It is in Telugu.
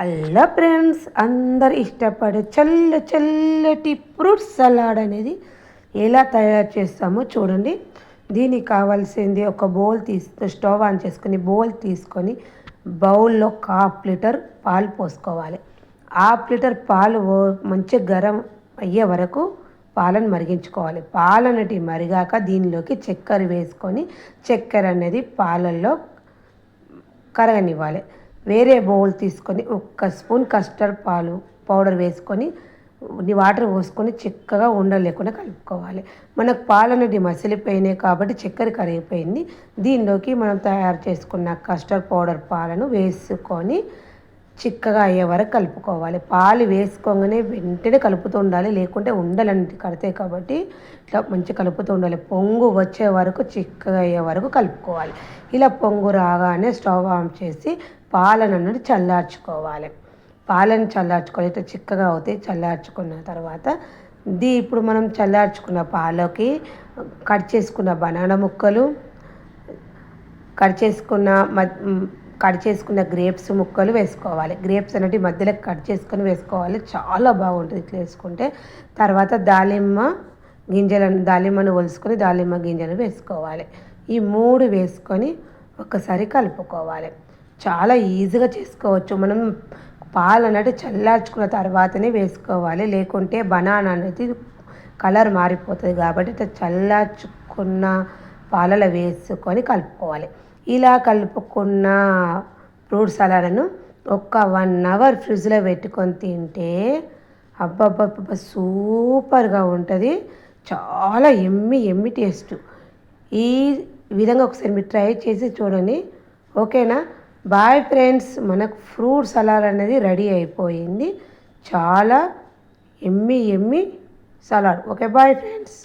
హలో ఫ్రెండ్స్, అందరు ఇష్టపడే చల్లటి ఫ్రూట్ సలాడ్ అనేది ఎలా తయారు చేస్తామో చూడండి. దీనికి కావాల్సింది ఒక బౌల్ స్టవ్ ఆన్ చేసుకొని బౌల్ తీసుకొని బౌల్లో హాఫ్ లీటర్ పాలు పోసుకోవాలి. హాఫ్ లీటర్ పాలు మంచిగా గరం అయ్యే వరకు పాలను మరిగించుకోవాలి. పాలు అనేటివి మరిగాక దీనిలోకి చక్కెర వేసుకొని చక్కెర అనేది పాలల్లో కరగనివ్వాలి. వేరే బౌల్ తీసుకొని 1 స్పూన్ కస్టర్డ్ పౌడర్ వేసుకొని వాటర్ పోసుకొని చిక్కగా ఉండలేకుండా కలుపుకోవాలి. మనకు పాలు అనేది మసిలిపోయినాయి కాబట్టి చక్కెర కరిగిపోయింది. దీనిలోకి మనం తయారు చేసుకున్న కస్టర్డ్ పౌడర్ పాలను వేసుకొని చిక్కగా అయ్యే వరకు కలుపుకోవాలి. పాలు వేసుకోగానే వెంటనే కలుపుతూ ఉండాలి, లేకుంటే ఉండలన్నీ కడతాయి కాబట్టి ఇట్లా మంచి కలుపుతూ ఉండాలి. పొంగు వచ్చే వరకు చిక్కగా అయ్యే వరకు కలుపుకోవాలి. ఇలా పొంగు రాగానే స్టవ్ ఆన్ చేసి పాలను అన్నది చల్లార్చుకోవాలి. పాలను చల్లార్చుకోవాలి. ఇట్లా చిక్కగా అవుతాయి. చల్లార్చుకున్న తర్వాత ఇప్పుడు మనం చల్లార్చుకున్న పాలకి కట్ చేసుకున్న బనానా ముక్కలు, కట్ చేసుకున్న గ్రేప్స్ ముక్కలు వేసుకోవాలి. గ్రేప్స్ అనేవి మధ్యలో కట్ చేసుకొని వేసుకోవాలి. చాలా బాగుంటుంది ఇట్లా వేసుకుంటే. తర్వాత దాలిమ్మను ఒలుసుకొని దాలిమ్మ గింజలు వేసుకోవాలి. ఈ 3 వేసుకొని ఒకసారి కలుపుకోవాలి. చాలా ఈజీగా చేసుకోవచ్చు. మనం పాలు అన్నట్టు చల్లార్చుకున్న తర్వాతనే వేసుకోవాలి, లేకుంటే బనానా అనేది కలర్ మారిపోతుంది. కాబట్టి ఇట్లా చల్లార్చుకున్న పాలలో వేసుకొని కలుపుకోవాలి. ఇలా కలుపుకున్న ఫ్రూట్ సలాడ్ను ఒక 1 అవర్ ఫ్రిడ్జ్లో పెట్టుకొని తింటే అబ్బబ్బబ్బ సూపర్గా ఉంటుంది. చాలా ఎమ్మి టేస్ట్. ఈ విధంగా ఒకసారి మీరు ట్రై చేసి చూడండి. ఓకేనా? బాయ్ ఫ్రెండ్స్, మనకు ఫ్రూట్ సలాడ్ అనేది రెడీ అయిపోయింది. చాలా yummy salad. Okay, bye friends.